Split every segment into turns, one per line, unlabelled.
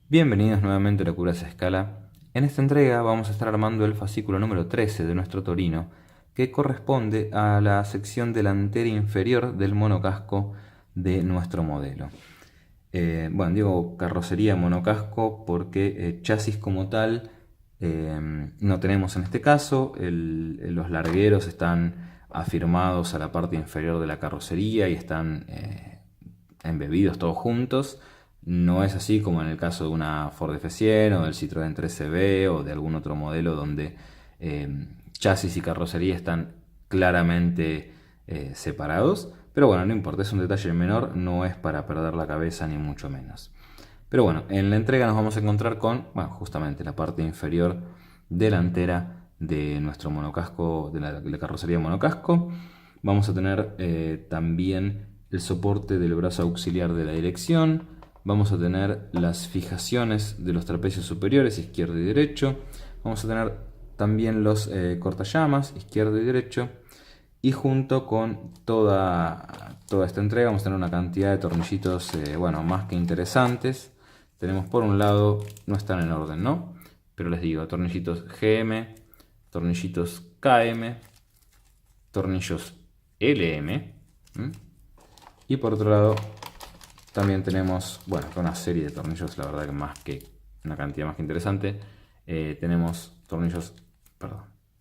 Bienvenidos nuevamente a Locuras a Escala. En esta entrega vamos a estar armando el fascículo número 13 de nuestro Torino, que corresponde a la sección delantera inferior del monocasco de nuestro modelo. Digo carrocería monocasco porque chasis como tal no tenemos en este caso. Los largueros están afirmados a la parte inferior de la carrocería y están embebidos todos juntos. No es así como en el caso de una Ford F100 o del Citroën 3CV o de algún otro modelo donde chasis y carrocería están claramente separados. Pero bueno, no importa, es un detalle menor, no es para perder la cabeza ni mucho menos. Pero bueno, en la entrega nos vamos a encontrar con, justamente la parte inferior delantera de nuestro monocasco, de la carrocería monocasco. Vamos a tener también el soporte del brazo auxiliar de la dirección. Vamos a tener las fijaciones de los trapecios superiores, izquierdo y derecho. Vamos a tener también los cortallamas, izquierdo y derecho. Y junto con toda esta entrega vamos a tener una cantidad de tornillitos más que interesantes. Tenemos por un lado, no están en orden, ¿no? Pero les digo, tornillitos GM, tornillitos KM, tornillos LM. Y por otro lado también tenemos, una serie de tornillos, la verdad que una cantidad más que interesante. Tenemos tornillos,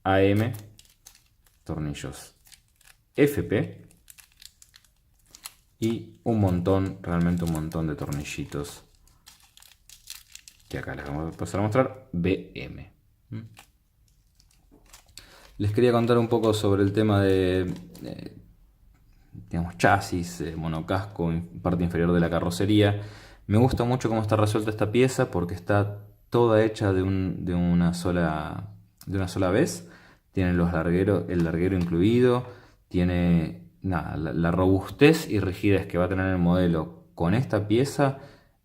AM, tornillos FP y realmente un montón de tornillitos que acá les vamos a pasar a mostrar, BM. Les quería contar un poco sobre el tema de chasis, monocasco, parte inferior de la carrocería. Me gusta mucho cómo está resuelta esta pieza porque está toda hecha de una sola vez. Tiene el larguero incluido, tiene la robustez y rigidez que va a tener el modelo con esta pieza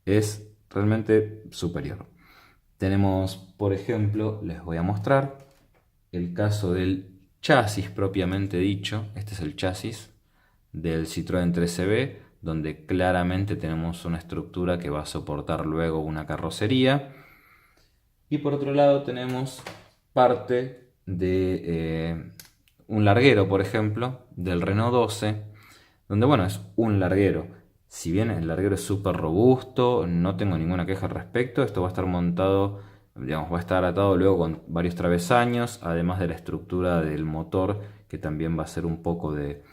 es realmente superior. Tenemos, por ejemplo, les voy a mostrar el caso del chasis propiamente dicho. Este es el chasis del Citroën 3CV, donde claramente tenemos una estructura que va a soportar luego una carrocería. Y por otro lado tenemos parte de un larguero, por ejemplo, del Renault 12, donde es un larguero. Si bien el larguero es súper robusto, no tengo ninguna queja al respecto. Esto va a estar montado, va a estar atado luego con varios travesaños, además de la estructura del motor, que también va a ser un poco de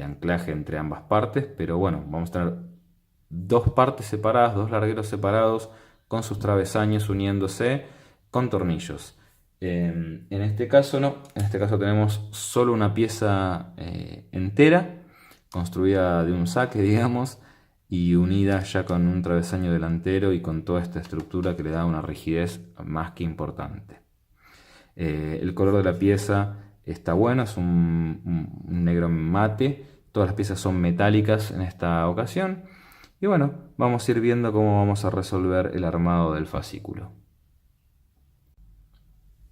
anclaje entre ambas partes. Pero bueno, vamos a tener dos partes separadas, dos largueros separados, con sus travesaños uniéndose con tornillos. En este caso no, en este caso tenemos solo una pieza entera, construida de un saque, digamos, y unida ya con un travesaño delantero y con toda esta estructura que le da una rigidez más que importante. El color de la pieza está bueno, es un negro mate. Todas las piezas son metálicas en esta ocasión. Y vamos a ir viendo cómo vamos a resolver el armado del fascículo.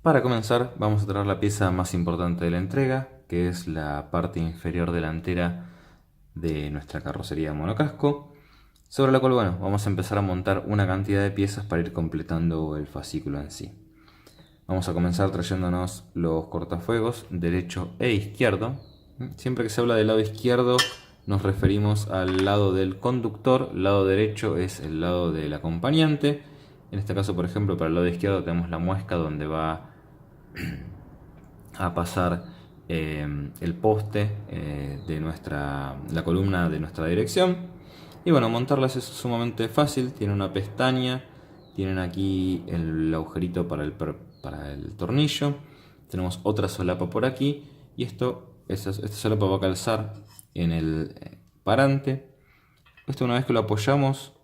Para comenzar vamos a traer la pieza más importante de la entrega, que es la parte inferior delantera de nuestra carrocería monocasco, sobre la cual vamos a empezar a montar una cantidad de piezas para ir completando el fascículo en sí. Vamos a comenzar trayéndonos los cortafuegos derecho e izquierdo. Siempre que se habla del lado izquierdo nos referimos al lado del conductor, el lado derecho es el lado del acompañante. En este caso, por ejemplo, para el lado izquierdo tenemos la muesca donde va a pasar el poste de la columna de nuestra dirección. Y montarlas es sumamente fácil. Tiene una pestaña, tienen aquí el agujerito para el tornillo, tenemos otra solapa por aquí y esta solapa va a calzar en el parante. Esto, una vez que lo apoyamos,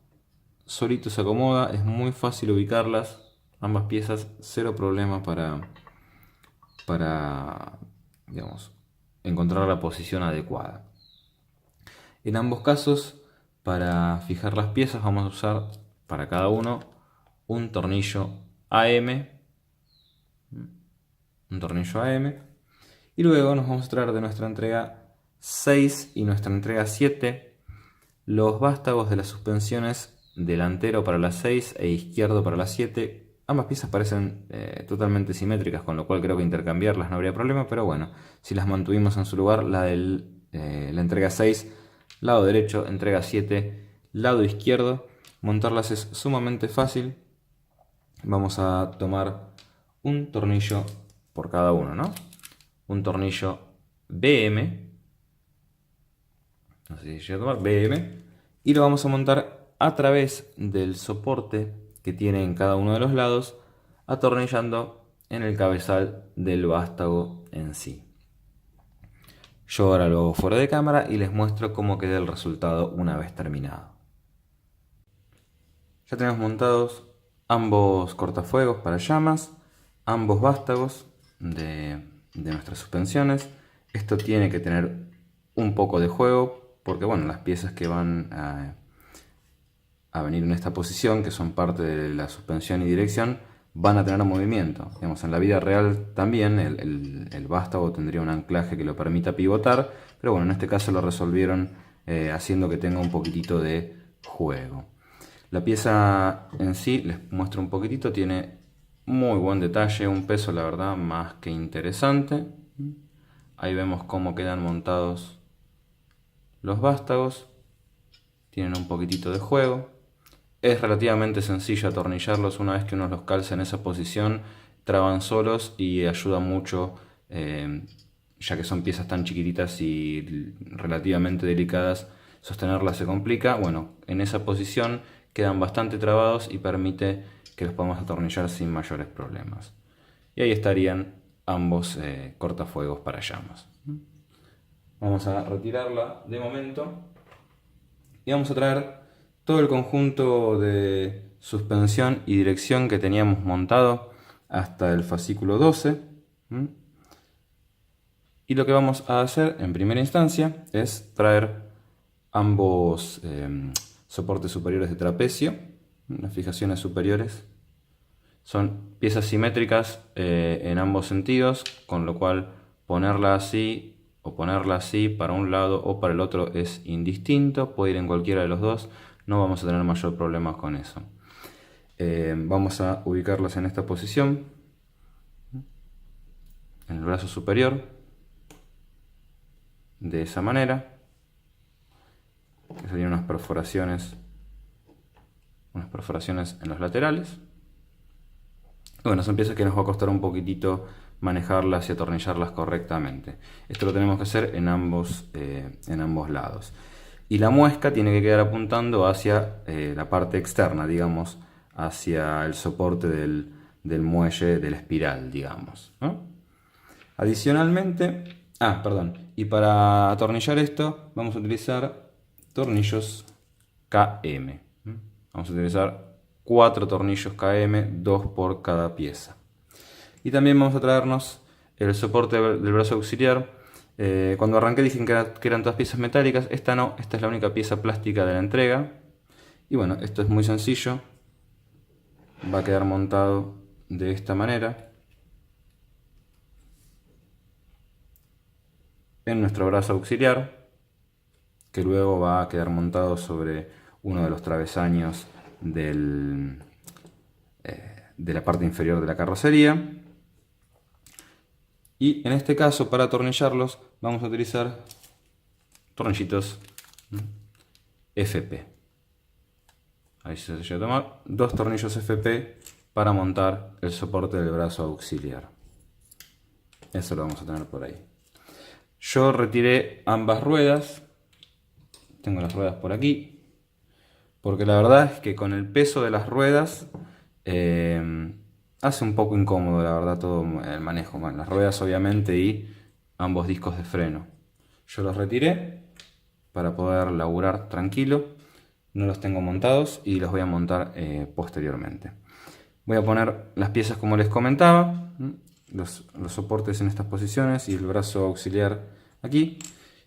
solito se acomoda, es muy fácil ubicarlas, ambas piezas, cero problema para encontrar la posición adecuada. En ambos casos, para fijar las piezas vamos a usar para cada uno un tornillo AM, y luego nos vamos a traer de nuestra entrega 6 y nuestra entrega 7 los vástagos de las suspensiones delantero para la 6 e izquierdo para la 7. Ambas piezas parecen totalmente simétricas, con lo cual creo que intercambiarlas no habría problema, pero bueno, si las mantuvimos en su lugar, la entrega 6, lado derecho, entrega 7, lado izquierdo, montarlas es sumamente fácil. Vamos a tomar un tornillo por cada uno, ¿no? Un tornillo BM, no sé si llega a tomar BM, y lo vamos a montar a través del soporte que tiene en cada uno de los lados, atornillando en el cabezal del vástago en sí. Yo ahora lo hago fuera de cámara y les muestro cómo queda el resultado una vez terminado. Ya tenemos montados ambos cortafuegos para llamas, ambos vástagos de nuestras suspensiones. Esto tiene que tener un poco de juego porque bueno, las piezas que van a venir en esta posición, que son parte de la suspensión y dirección, van a tener movimiento. Digamos, en la vida real también el vástago tendría un anclaje que lo permita pivotar, pero bueno, en este caso lo resolvieron haciendo que tenga un poquitito de juego. La pieza en sí, les muestro un poquitito, tiene muy buen detalle, un peso la verdad más que interesante. Ahí vemos cómo quedan montados los vástagos, tienen un poquitito de juego. Es relativamente sencillo atornillarlos. Una vez que uno los calza en esa posición, traban solos y ayuda mucho, ya que son piezas tan chiquititas y relativamente delicadas, sostenerlas se complica. Bueno, en esa posición quedan bastante trabados y permite que los podamos atornillar sin mayores problemas. Y ahí estarían ambos cortafuegos para llamas. Vamos a retirarla de momento y vamos a traer todo el conjunto de suspensión y dirección que teníamos montado hasta el fascículo 12. Y lo que vamos a hacer en primera instancia es traer ambos soportes superiores de trapecio, las fijaciones superiores. Son piezas simétricas en ambos sentidos, con lo cual ponerla así o ponerla así para un lado o para el otro es indistinto, puede ir en cualquiera de los dos, no vamos a tener mayor problema con eso. Vamos a ubicarlas en esta posición, en el brazo superior, de esa manera. Serían unas perforaciones en los laterales. Bueno, son piezas que nos va a costar un poquitito manejarlas y atornillarlas correctamente. Esto lo tenemos que hacer en ambos lados. Y la muesca tiene que quedar apuntando hacia la parte externa, digamos, hacia el soporte del muelle de la espiral, digamos, ¿no? Adicionalmente, y para atornillar esto vamos a utilizar tornillos KM. Vamos a utilizar 4 tornillos KM, 2 por cada pieza. Y también vamos a traernos el soporte del brazo auxiliar. Cuando arranqué dije que eran todas piezas metálicas. Esta no, esta es la única pieza plástica de la entrega. Y bueno, esto es muy sencillo. Va a quedar montado de esta manera en nuestro brazo auxiliar, que luego va a quedar montado sobre uno de los travesaños de la parte inferior de la carrocería. Y en este caso, para atornillarlos, vamos a utilizar tornillitos FP. Ahí se llega a tomar 2 tornillos FP para montar el soporte del brazo auxiliar. Eso lo vamos a tener por ahí. Yo retiré ambas ruedas. Tengo las ruedas por aquí. Porque la verdad es que con el peso de las ruedas hace un poco incómodo, la verdad, todo el manejo. Bueno, las ruedas obviamente y ambos discos de freno. Yo los retiré para poder laburar tranquilo. No los tengo montados y los voy a montar posteriormente. Voy a poner las piezas como les comentaba, los soportes en estas posiciones y el brazo auxiliar aquí,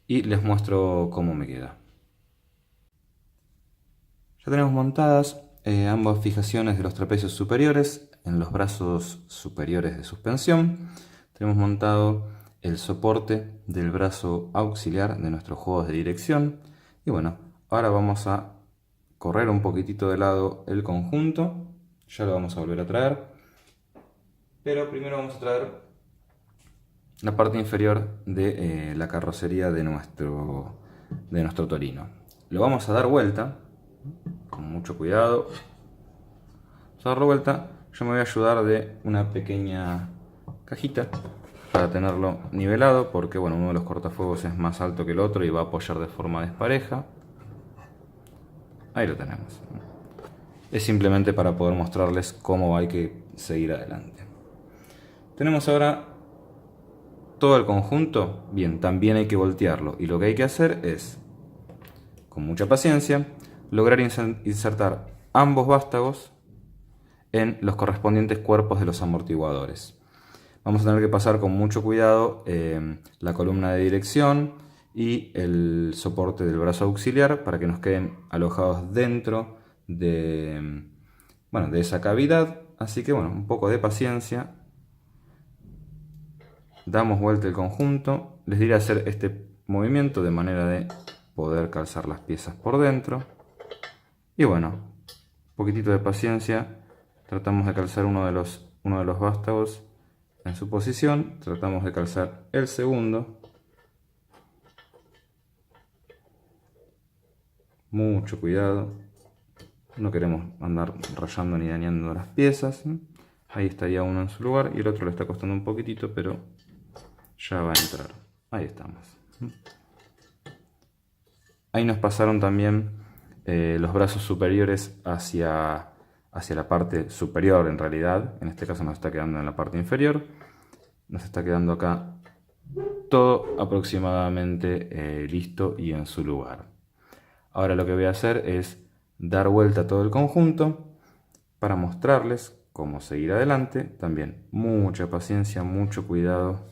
y les muestro cómo me queda. Ya tenemos montadas ambas fijaciones de los trapecios superiores en los brazos superiores de suspensión. Tenemos montado el soporte del brazo auxiliar de nuestros juegos de dirección. Y bueno, ahora vamos a correr un poquitito de lado el conjunto. Ya lo vamos a volver a traer. Pero primero vamos a traer la parte inferior de la carrocería de nuestro Torino. Lo vamos a dar vuelta, con mucho cuidado. Vamos a darlo vuelta. Yo me voy a ayudar de una pequeña cajita para tenerlo nivelado, porque bueno, uno de los cortafuegos es más alto que el otro y va a apoyar de forma despareja. Ahí lo tenemos. Es simplemente para poder mostrarles cómo hay que seguir adelante. Tenemos ahora todo el conjunto. Bien, también hay que voltearlo, y lo que hay que hacer es, con mucha paciencia, lograr insertar ambos vástagos en los correspondientes cuerpos de los amortiguadores. Vamos a tener que pasar con mucho cuidado la columna de dirección y el soporte del brazo auxiliar para que nos queden alojados dentro de esa cavidad. Así que bueno, un poco de paciencia. Damos vuelta el conjunto. Les diré hacer este movimiento de manera de poder calzar las piezas por dentro. Y bueno, un poquitito de paciencia. Tratamos de calzar uno de los vástagos en su posición. Tratamos de calzar el segundo. Mucho cuidado. No queremos andar rayando ni dañando las piezas. Ahí estaría uno en su lugar y el otro le está costando un poquitito, pero ya va a entrar. Ahí estamos. Ahí nos pasaron también los brazos superiores hacia la parte superior, en realidad. En este caso nos está quedando en la parte inferior. Nos está quedando acá todo aproximadamente listo y en su lugar. Ahora lo que voy a hacer es dar vuelta a todo el conjunto para mostrarles cómo seguir adelante. También mucha paciencia, mucho cuidado.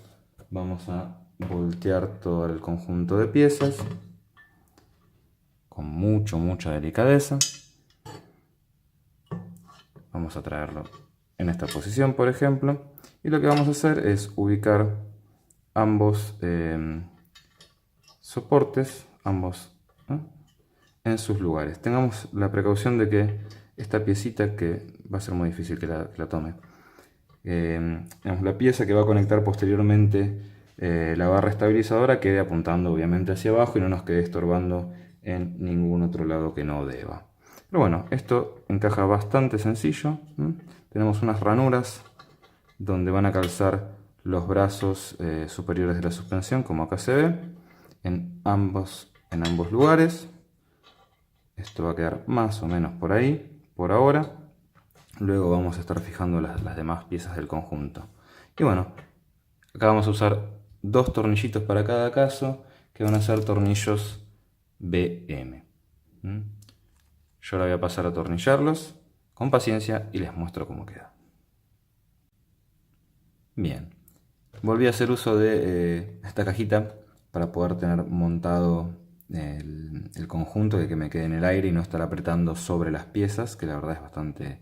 Vamos a voltear todo el conjunto de piezas con mucha delicadeza. Vamos a traerlo en esta posición, por ejemplo, y lo que vamos a hacer es ubicar ambos soportes, en sus lugares. Tengamos la precaución de que esta piecita, que va a ser muy difícil que la tome, la pieza que va a conectar posteriormente la barra estabilizadora, quede apuntando obviamente hacia abajo y no nos quede estorbando en ningún otro lado que no deba. Pero bueno, esto encaja bastante sencillo. Tenemos unas ranuras donde van a calzar los brazos superiores de la suspensión, como acá se ve, en ambos lugares. Esto va a quedar más o menos por ahí, por ahora. Luego vamos a estar fijando las demás piezas del conjunto. Y bueno, acá vamos a usar 2 tornillitos para cada caso, que van a ser tornillos BM. Yo ahora voy a pasar a atornillarlos con paciencia y les muestro cómo queda. Bien, volví a hacer uso de esta cajita para poder tener montado el conjunto, de que me quede en el aire y no estar apretando sobre las piezas, que la verdad es bastante...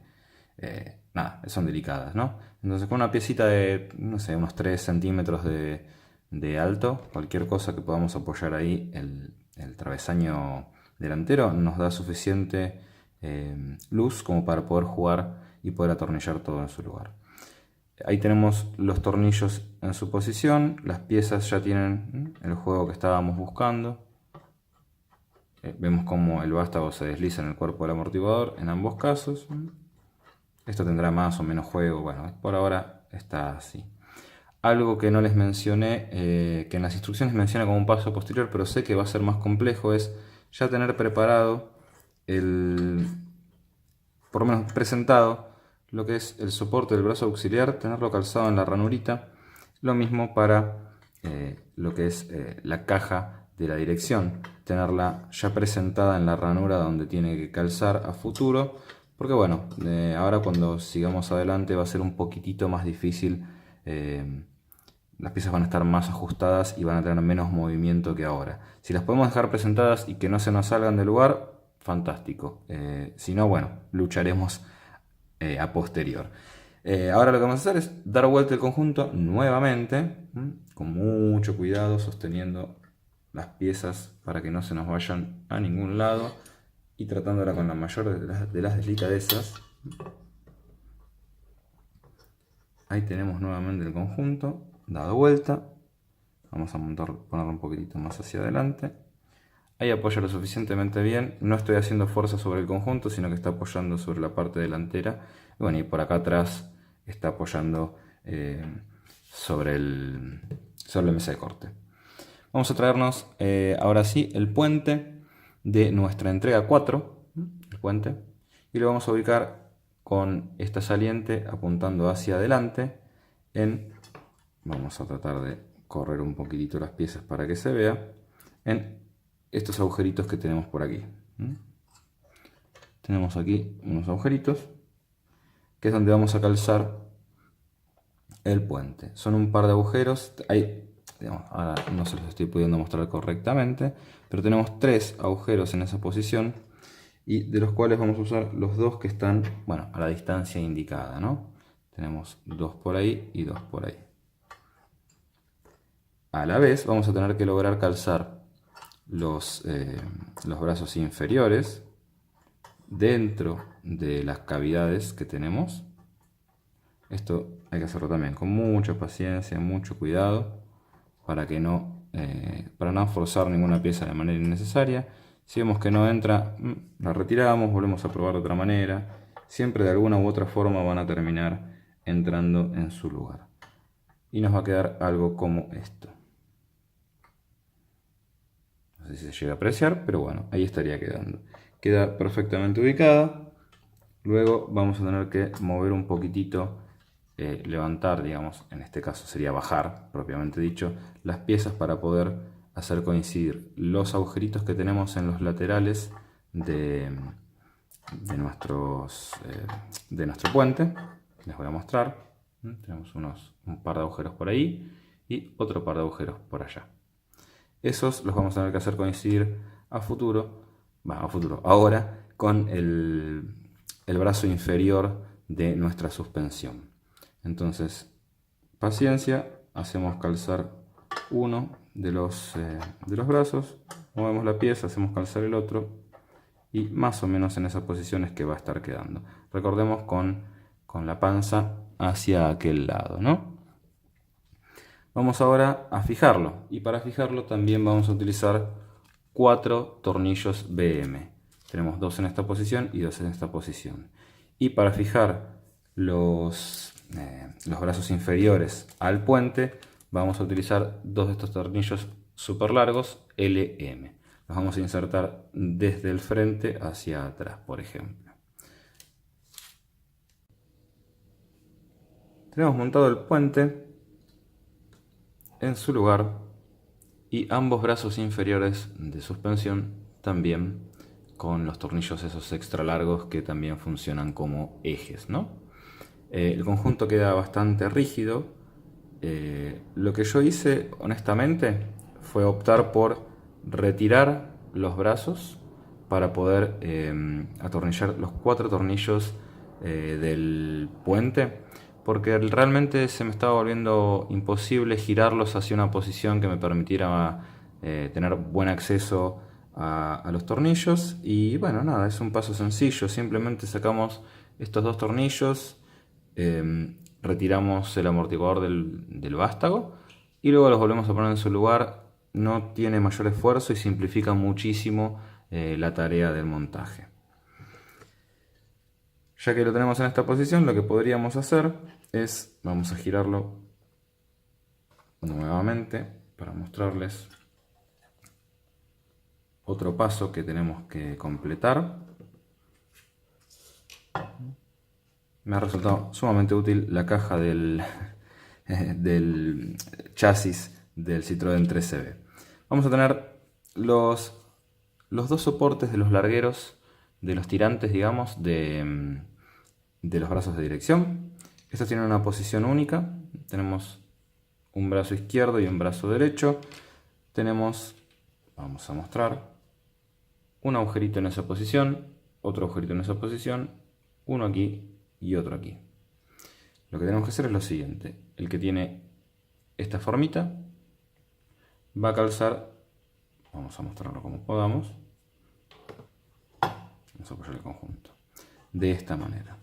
son delicadas, ¿no? Entonces con una piecita de, no sé, unos 3 centímetros de alto, cualquier cosa que podamos apoyar ahí, el travesaño delantero, nos da suficiente luz como para poder jugar y poder atornillar todo en su lugar. Ahí tenemos los tornillos en su posición, las piezas ya tienen el juego que estábamos buscando. Vemos cómo el vástago se desliza en el cuerpo del amortiguador en ambos casos. Esto tendrá más o menos juego, bueno, por ahora está así. Algo que no les mencioné, que en las instrucciones menciona como un paso posterior, pero sé que va a ser más complejo, es ya tener preparado, por lo menos presentado, lo que es el soporte del brazo auxiliar, tenerlo calzado en la ranurita. Lo mismo para lo que es la caja de la dirección, tenerla ya presentada en la ranura donde tiene que calzar a futuro, porque bueno, ahora cuando sigamos adelante va a ser un poquitito más difícil. Las piezas van a estar más ajustadas y van a tener menos movimiento que ahora. Si las podemos dejar presentadas y que no se nos salgan del lugar, fantástico. Si no, bueno, lucharemos a posterior. Ahora lo que vamos a hacer es dar vuelta el conjunto nuevamente, con mucho cuidado, sosteniendo las piezas para que no se nos vayan a ningún lado. y tratándola con la mayor de las delicadezas. Ahí tenemos nuevamente el conjunto, dado vuelta. Vamos a ponerlo un poquitito más hacia adelante. Ahí apoya lo suficientemente bien. No estoy haciendo fuerza sobre el conjunto, sino que está apoyando sobre la parte delantera. Y bueno, y por acá atrás está apoyando sobre la mesa de corte. Vamos a traernos ahora sí el puente de nuestra entrega 4, el puente, y lo vamos a ubicar con esta saliente apuntando hacia adelante vamos a tratar de correr un poquitito las piezas para que se vea, en estos agujeritos que tenemos por aquí. Tenemos aquí unos agujeritos, que es donde vamos a calzar el puente. Son un par de agujeros, digamos, ahora no se los estoy pudiendo mostrar correctamente, pero tenemos 3 agujeros en esa posición, y de los cuales vamos a usar los 2 que están, bueno, a la distancia indicada, ¿no? Tenemos 2 por ahí y 2 por ahí. A la vez vamos a tener que lograr calzar los brazos inferiores dentro de las cavidades que tenemos. Esto hay que hacerlo también con mucha paciencia, mucho cuidado, para no forzar ninguna pieza de manera innecesaria. Si vemos que no entra, la retiramos, volvemos a probar de otra manera. Siempre de alguna u otra forma van a terminar entrando en su lugar. Y nos va a quedar algo como esto. No sé si se llega a apreciar, pero bueno, ahí estaría quedando. Queda perfectamente ubicada. Luego vamos a tener que mover un poquitito, levantar, digamos, en este caso sería bajar, propiamente dicho, las piezas para poder hacer coincidir los agujeritos que tenemos en los laterales de nuestro puente. Les voy a mostrar. Tenemos un par de agujeros por ahí y otro par de agujeros por allá. Esos los vamos a tener que hacer coincidir ahora con el brazo inferior de nuestra suspensión. Entonces, paciencia, hacemos calzar uno de los brazos, movemos la pieza, hacemos calzar el otro, y más o menos en esa posición es que va a estar quedando. Recordemos con la panza hacia aquel lado, ¿no? Vamos ahora a fijarlo, y para fijarlo también vamos a utilizar 4 tornillos BM. Tenemos 2 en esta posición y 2 en esta posición. Y para fijar los brazos inferiores al puente vamos a utilizar 2 de estos tornillos super largos LM. Los vamos a insertar desde el frente hacia atrás, por ejemplo. Tenemos montado el puente en su lugar y ambos brazos inferiores de suspensión también con los tornillos esos extra largos que también funcionan como ejes, ¿no? El conjunto queda bastante rígido. Lo que yo hice honestamente fue optar por retirar los brazos para poder atornillar los 4 tornillos del puente, porque realmente se me estaba volviendo imposible girarlos hacia una posición que me permitiera tener buen acceso a los tornillos. Y bueno, nada, es un paso sencillo, simplemente sacamos estos 2 tornillos, retiramos el amortiguador del vástago y luego los volvemos a poner en su lugar. No tiene mayor esfuerzo y simplifica muchísimo la tarea del montaje. Ya que lo tenemos en esta posición, lo que podríamos hacer es, vamos a girarlo nuevamente para mostrarles otro paso que tenemos que completar. Me ha resultado sumamente útil la caja del chasis del Citroën 3CV. Vamos a tener los 2 soportes de los largueros, de los tirantes, digamos, de los brazos de dirección. Estos tienen una posición única. Tenemos un brazo izquierdo y un brazo derecho. Tenemos, vamos a mostrar, un agujerito en esa posición, otro agujerito en esa posición, uno aquí y otro aquí. Lo que tenemos que hacer es lo siguiente: el que tiene esta formita va a calzar, vamos a mostrarlo como podamos, Vamos a apoyar el conjunto de esta manera,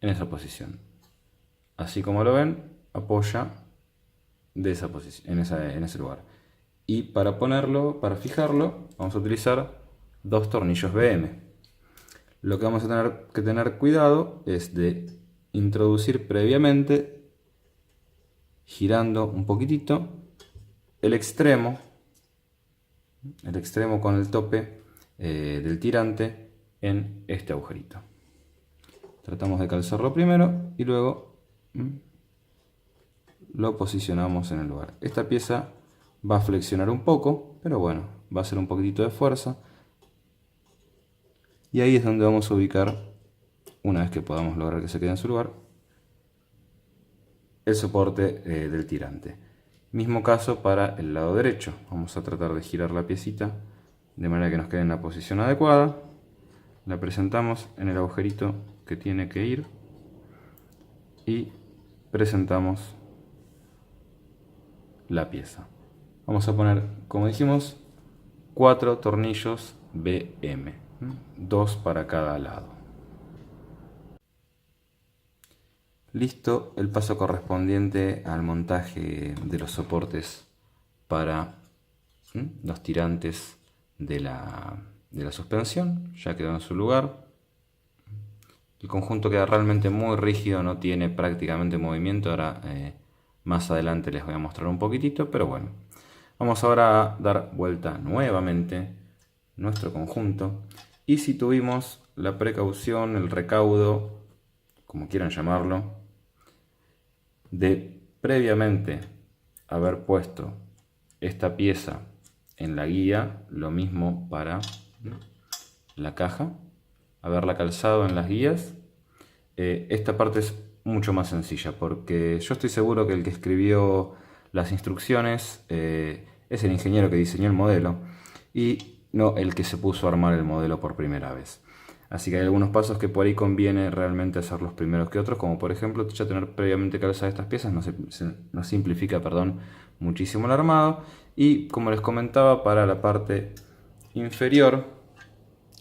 en esa posición. Así como lo ven, apoya de esa posición, en ese lugar. Y para fijarlo, vamos a utilizar 2 tornillos BM. Lo que vamos a tener que tener cuidado es de introducir previamente, girando un poquitito, el extremo con el tope del tirante en este agujerito. Tratamos de calzarlo primero y luego lo posicionamos en el lugar. Esta pieza va a flexionar un poco, pero bueno, va a hacer un poquitito de fuerza. Y ahí es donde vamos a ubicar, una vez que podamos lograr que se quede en su lugar, el soporte del tirante. Mismo caso para el lado derecho. Vamos a tratar de girar la piecita de manera que nos quede en la posición adecuada. La presentamos en el agujerito que tiene que ir y presentamos la pieza. Vamos a poner, como dijimos, 4 tornillos BM, 2 para cada lado. Listo el paso correspondiente al montaje de los soportes para los tirantes de la suspensión. Ya quedó en su lugar. El conjunto queda realmente muy rígido, no tiene prácticamente movimiento. Ahora más adelante les voy a mostrar un poquitito, pero bueno. Vamos ahora a dar vuelta nuevamente nuestro conjunto. Y si tuvimos la precaución, el recaudo, como quieran llamarlo, de previamente haber puesto esta pieza en la guía, lo mismo para la caja, haberla calzado en las guías, esta parte es mucho más sencilla, porque yo estoy seguro que el que escribió las instrucciones es el ingeniero que diseñó el modelo y no el que se puso a armar el modelo por primera vez. Así que hay algunos pasos que por ahí conviene realmente hacerlos primeros que otros, como por ejemplo ya tener previamente calzadas estas piezas nos simplifica, muchísimo el armado. Y como les comentaba, para la parte inferior,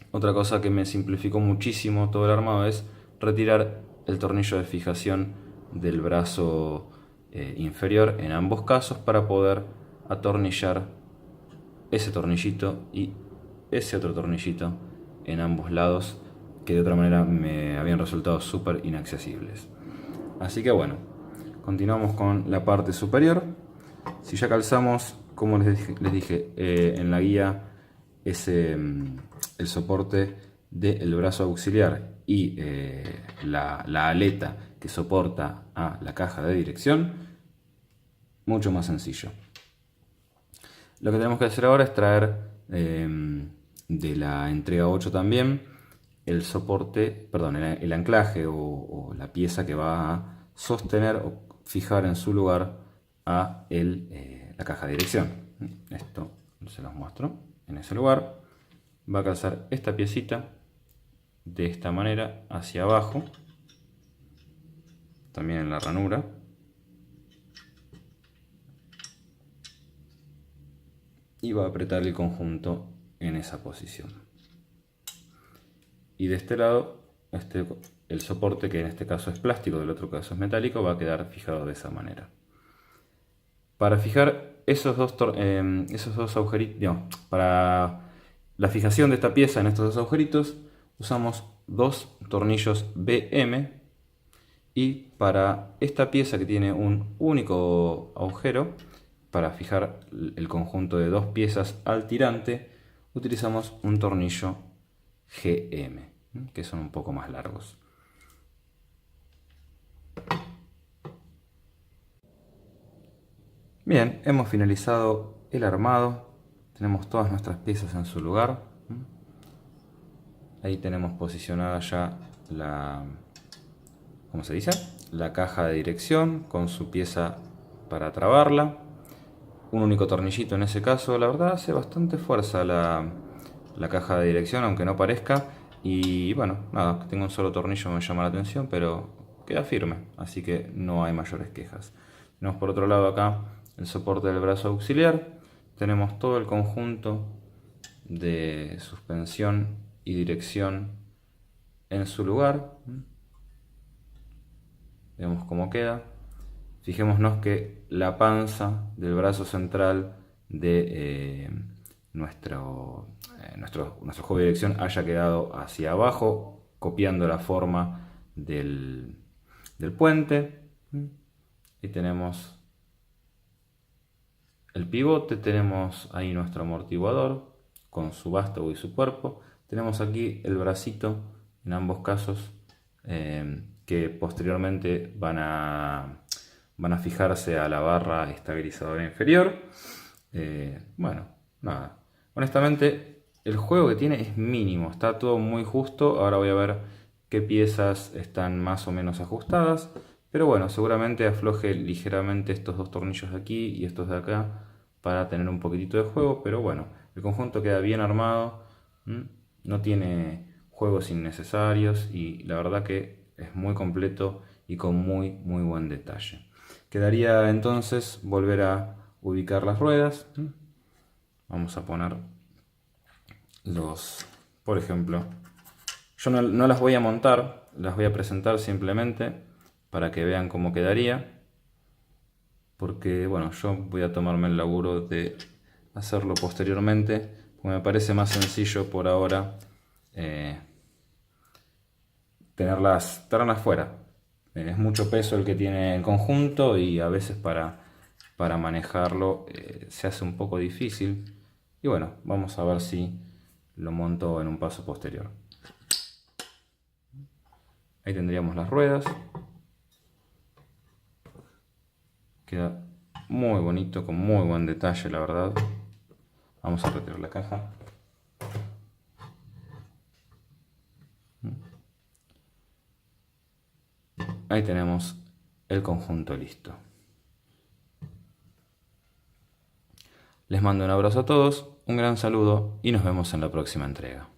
otra cosa que me simplificó muchísimo todo el armado es retirar el tornillo de fijación del brazo inferior en ambos casos para poder atornillar ese tornillito y ese otro tornillito en ambos lados, que de otra manera me habían resultado súper inaccesibles. Así que bueno, continuamos con la parte superior. Si ya calzamos, como les dije en la guía, el soporte del brazo auxiliar y la aleta que soporta a la caja de dirección, mucho más sencillo. Lo que tenemos que hacer ahora es traer de la entrega 8 también el soporte, perdón, el anclaje o la pieza que va a sostener o fijar en su lugar a la caja de dirección. Esto se los muestro. En ese lugar va a calzar esta piecita de esta manera hacia abajo, también en la ranura, y va a apretar el conjunto en esa posición. Y de este lado el soporte, que en este caso es plástico, del otro caso es metálico, va a quedar fijado de esa manera. Para fijar esos dos agujeritos, para la fijación de esta pieza en estos dos agujeritos, usamos 2 tornillos BM, y para esta pieza que tiene un único agujero, para fijar el conjunto de 2 piezas al tirante, utilizamos un tornillo GM, que son un poco más largos. Bien, hemos finalizado el armado. Tenemos todas nuestras piezas en su lugar. Ahí tenemos posicionada ya ¿cómo se dice? La caja de dirección con su pieza para trabarla. Un único tornillito en ese caso. La verdad hace bastante fuerza la caja de dirección, aunque no parezca. Y bueno, nada, que tenga un solo tornillo me llama la atención, pero queda firme, así que no hay mayores quejas. Tenemos por otro lado acá el soporte del brazo auxiliar. Tenemos todo el conjunto de suspensión y dirección en su lugar. Vemos cómo queda. Fijémonos que la panza del brazo central de nuestro juego de dirección haya quedado hacia abajo, copiando la forma del puente. Y tenemos el pivote, tenemos ahí nuestro amortiguador con su vástago y su cuerpo. Tenemos aquí el bracito en ambos casos, que posteriormente van a fijarse a la barra estabilizadora inferior. Bueno, nada. Honestamente, el juego que tiene es mínimo, está todo muy justo. Ahora voy a ver qué piezas están más o menos ajustadas. Pero bueno, seguramente afloje ligeramente estos dos tornillos de aquí y estos de acá para tener un poquitito de juego. Pero bueno, el conjunto queda bien armado, no tiene juegos innecesarios y la verdad que es muy completo y con muy buen detalle. Quedaría entonces volver a ubicar las ruedas. Vamos a poner por ejemplo, yo no las voy a montar, las voy a presentar simplemente para que vean cómo quedaría, porque bueno, yo voy a tomarme el laburo de hacerlo posteriormente, porque me parece más sencillo por ahora tenerlas fuera. Es mucho peso el que tiene el conjunto y a veces para manejarlo se hace un poco difícil. Y bueno, vamos a ver si lo monto en un paso posterior. Ahí tendríamos las ruedas. Queda muy bonito, con muy buen detalle, la verdad. Vamos a retirar la caja. Ahí tenemos el conjunto listo. Les mando un abrazo a todos, un gran saludo y nos vemos en la próxima entrega.